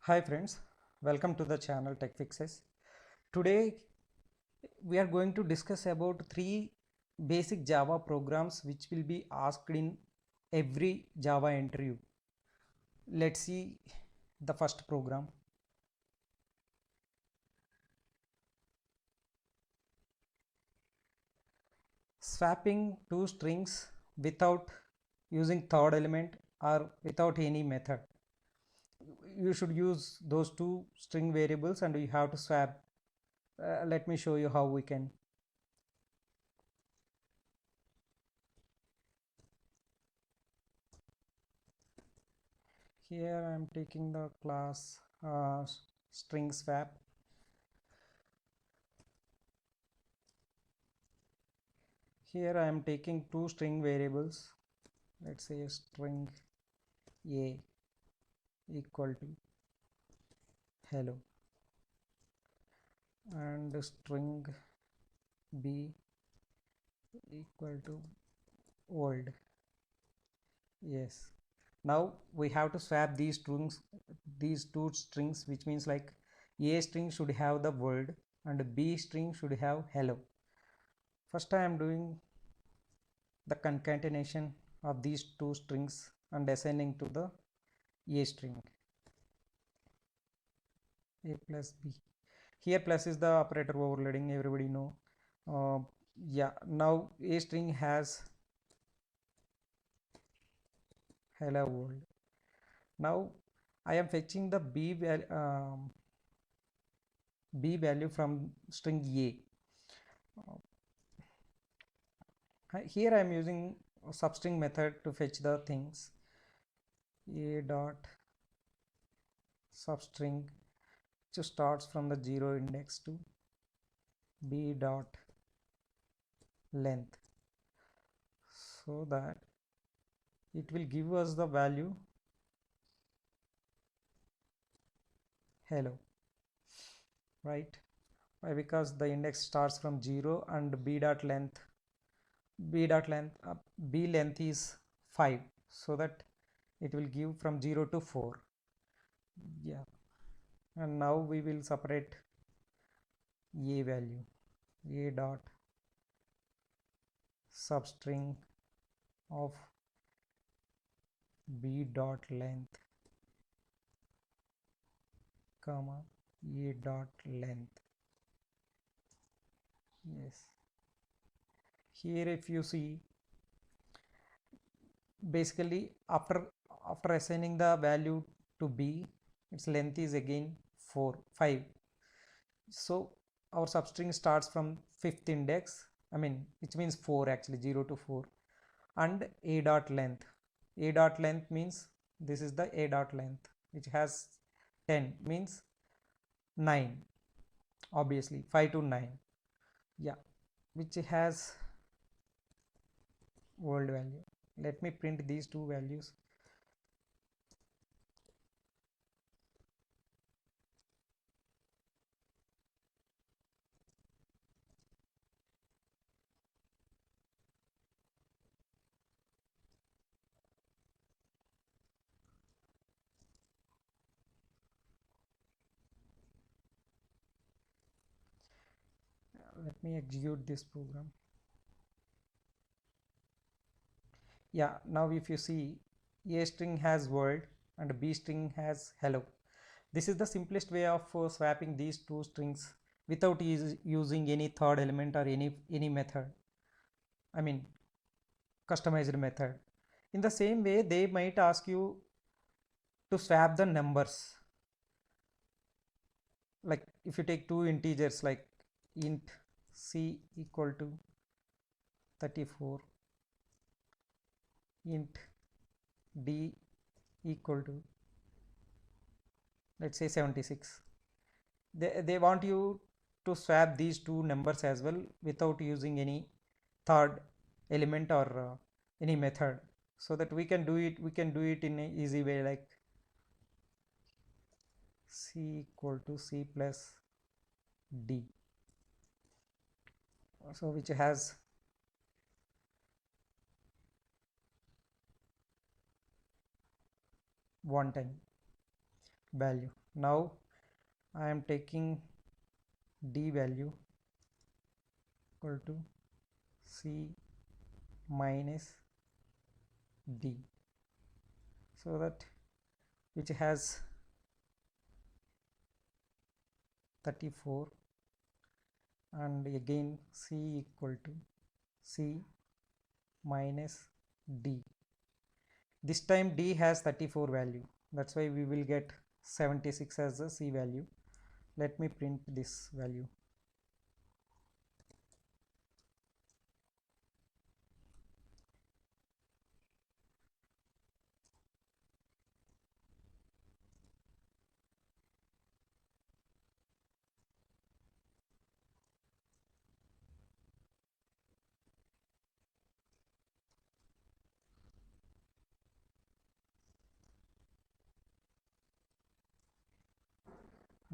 Hi friends, welcome to the channel Tech Fixes. Today we are going to discuss about three basic Java programs which will be asked in every Java interview. Let's see the first program. Swapping two strings without using third element or without any method. You should use those two string variables and you have to swap. Let me show you how we can. Here I am taking the class string swap. Here I am taking two string variables. Let's say string A equal to hello and string B equal to old. Yes. Now we have to swap these two strings, which means like A string should have the world and B string should have hello. First I am doing the concatenation of these two strings and assigning to the A string A plus B. Here plus is the operator overloading, everybody know. uh, yeah, now A string has hello world. Now I am fetching the B value from string A. Here I am using a substring method to fetch the things. A dot substring which starts from the 0 index to B dot length, so that it will give us the value hello, right? Why? Because the index starts from 0 and b length is 5, so that it will give from 0 to 4. Yeah, and now we will separate A value. A dot substring of B dot length comma A dot length. Yes, here if you see, basically after assigning the value to B, its length is again 5. So our substring starts from 5th index, I mean which means 4, actually 0 to 4, and A dot length. A dot length means this is the A dot length which has 10, means 9, obviously 5 to 9. Yeah, which has world value. Let me print these two values. Let me execute this program. Yeah, now if you see, A string has world and B string has hello. This is the simplest way of swapping these two strings without using any third element or any method, I mean customized method. In the same way, they might ask you to swap the numbers. Like if you take two integers like int c equal to 34, int d equal to, let's say, 76. They want you to swap these two numbers as well without using any third element or any method, so that we can do it in an easy way, like c equal to c plus d, so which has one time. value. Now I am taking d value equal to c minus d, so that which has 34, and again c equal to c minus d. This time d has 34 value, that's why we will get 76 as the c value. Let me print this value.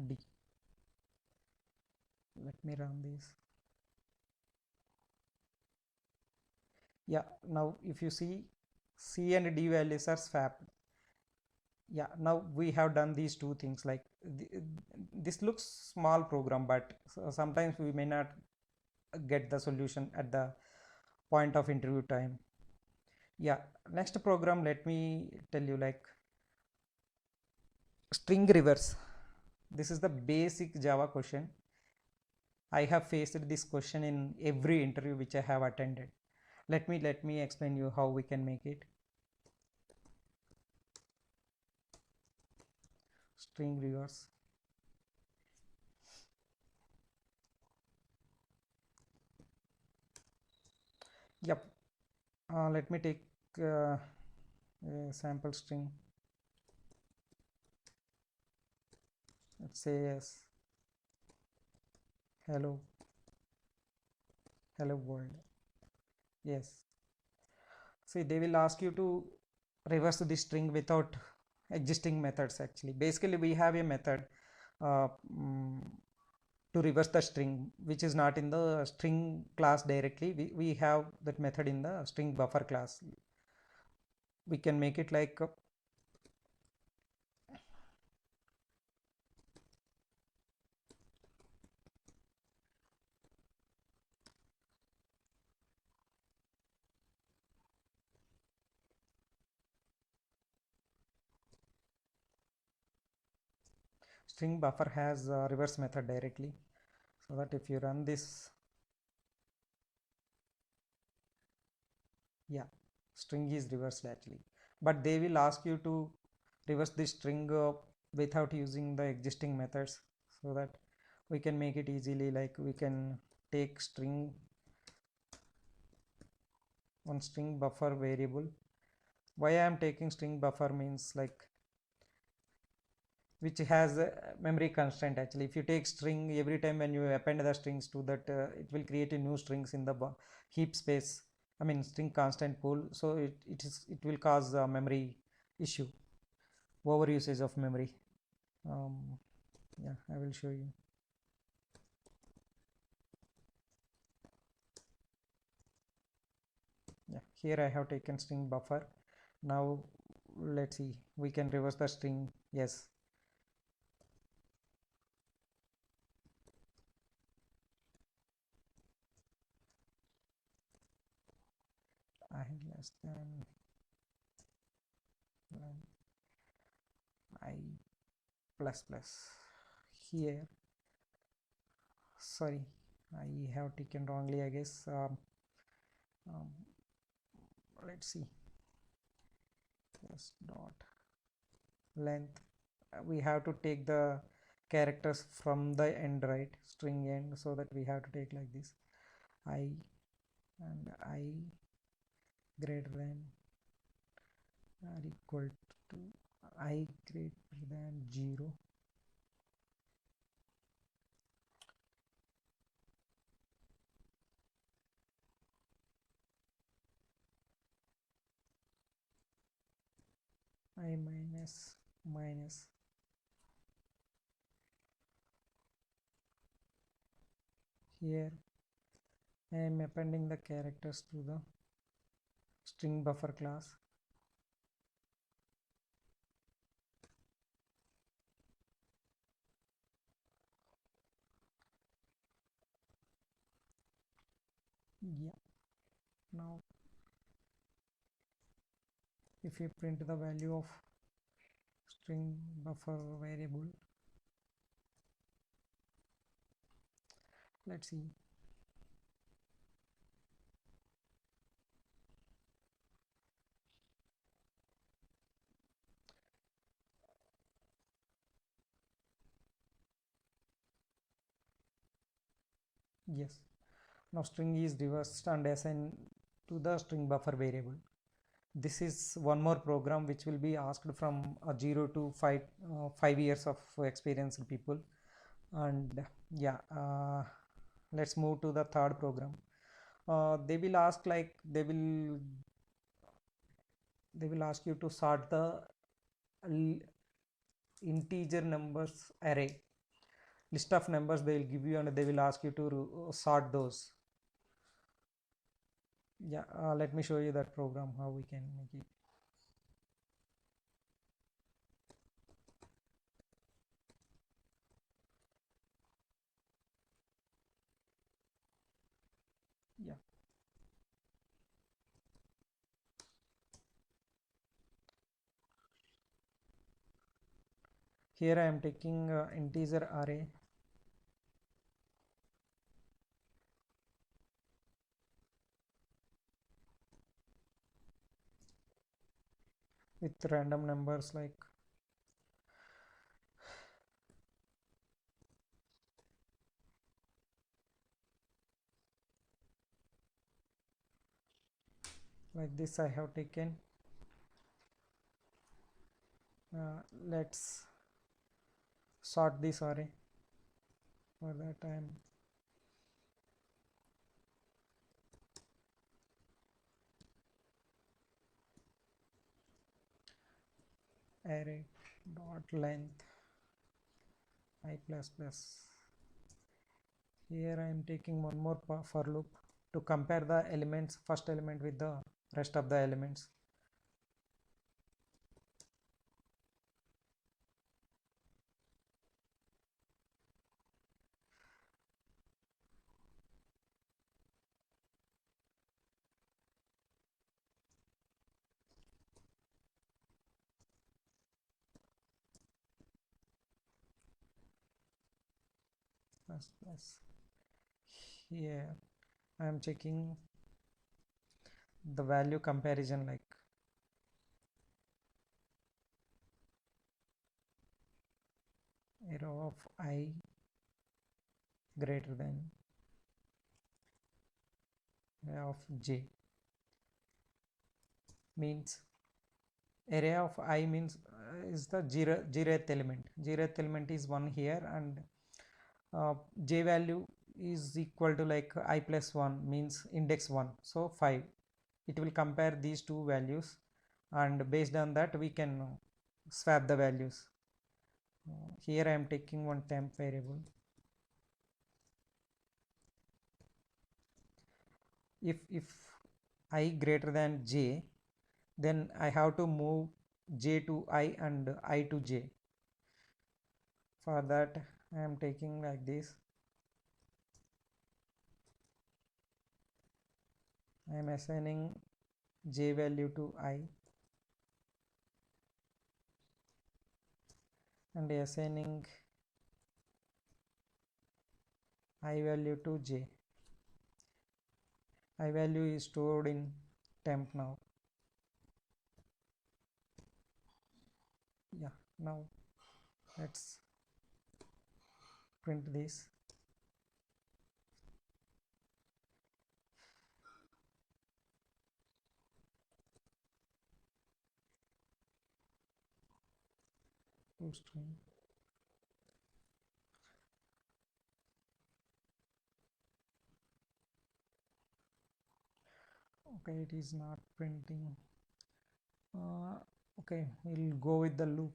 D. Let me run this. Yeah, now if you see, c and d values are swapped. Yeah, now we have done these two things. Like this looks small program, but sometimes we may not get the solution at the point of interview time. Yeah, next program, let me tell you, like string reverse. This is the basic Java question. I have faced this question in every interview which I have attended. Let me explain you how we can make it. String reverse. Yep. Let me take a sample string. Let's say as hello world. Yes. See, they will ask you to reverse the string without existing methods. Actually, basically we have a method uh, mm, to reverse the string which is not in the string class directly. We have that method in the string buffer class. We can make it like string buffer has a reverse method directly, so that if you run this, yeah, string is reversed actually. But they will ask you to reverse this string without using the existing methods, so that we can make it easily. Like we can take string one string buffer variable. Why I am taking string buffer means, like, which has a memory constraint. Actually, if you take string, every time when you append the strings to that, it will create a new strings in the heap space, I mean string constant pool. So it will cause a memory issue, over usage of memory. um, yeah, I will show you. Yeah, here I have taken string buffer. Now let's see, we can reverse the string. Yes, I less than I plus plus. Here, sorry, I have taken wrongly, I guess. Um, let's see, yes, dot length. We have to take the characters from the end, right? String end, so that we have to take like this: I and I greater than or equal to I greater than 0. I minus minus. Here I am appending the characters to the string buffer class. Yeah, now if you print the value of string buffer variable, let's see. Yes, now string is reversed and assigned to the string buffer variable. This is one more program which will be asked from 0 to 5 years of experienced people. And yeah, let's move to the third program. They will ask, like, they will ask you to sort the integer numbers array, list of numbers they will give you, and they will ask you to sort those. Yeah, let me show you that program, how we can make it. Yeah, here I am taking integer array with random numbers like this I have taken. Let's sort this array. For that I am array dot length I plus plus. Here I am taking one more for loop to compare the elements, first element with the rest of the elements. Plus plus. Here I am checking the value comparison, like array of I greater than array of j, means array of I means is the zeroth element. Zeroth element is 1 here, and j value is equal to like I plus 1 means index 1, so 5. It will compare these two values, and based on that we can swap the values. Here I am taking one temp variable. If I greater than j, then I have to move j to I and I to j. For that I am taking like this. I am assigning j value to I and assigning I value to j. I value is stored in temp now. Yeah, now let's print this. String. Okay, it is not printing. Okay, we'll go with the loop.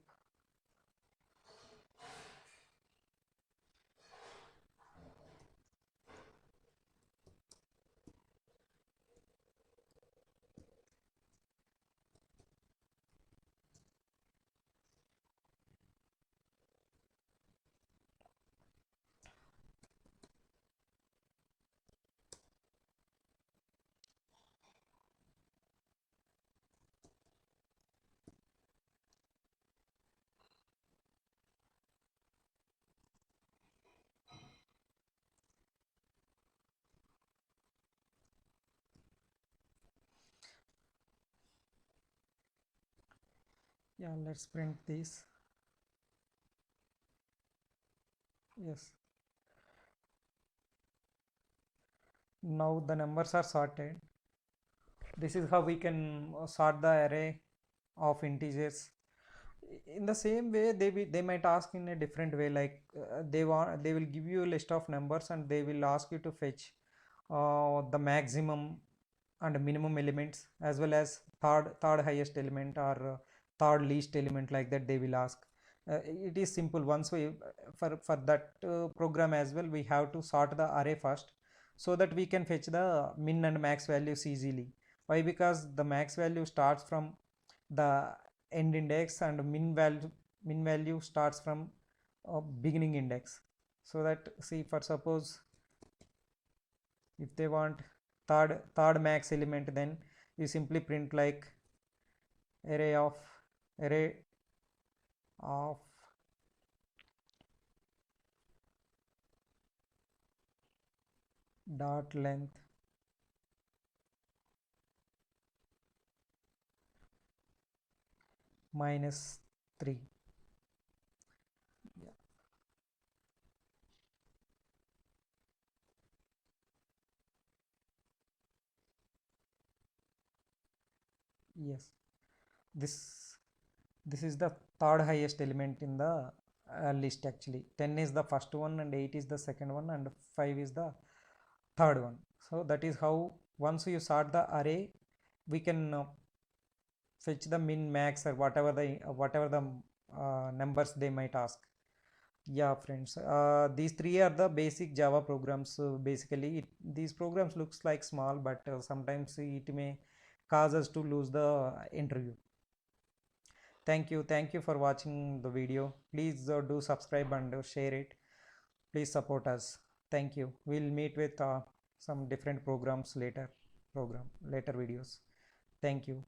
Yeah, let's print this. Yes, now the numbers are sorted. This is how we can sort the array of integers. In the same way, they might ask in a different way, like they will give you a list of numbers and they will ask you to fetch the maximum and minimum elements, as well as third highest element or third least element, like that they will ask. It is simple. Once we for that program as well, we have to sort the array first, so that we can fetch the min and max values easily. Why? Because the max value starts from the end index and min value starts from beginning index. So that, see, for suppose if they want third max element, then you simply print like array of dot length minus 3. Yeah. Yes, this this is the third highest element in the list. Actually, 10 is the first one and 8 is the second one and 5 is the third one. So that is how, once you sort the array, we can fetch the min max or whatever the numbers they might ask. Yeah, friends, these three are the basic Java programs. So basically these programs looks like small, but sometimes it may cause us to lose the interview. Thank you for watching the video. Please do subscribe and share it. Please support us. Thank you. We'll meet with some different programs later videos. Thank you.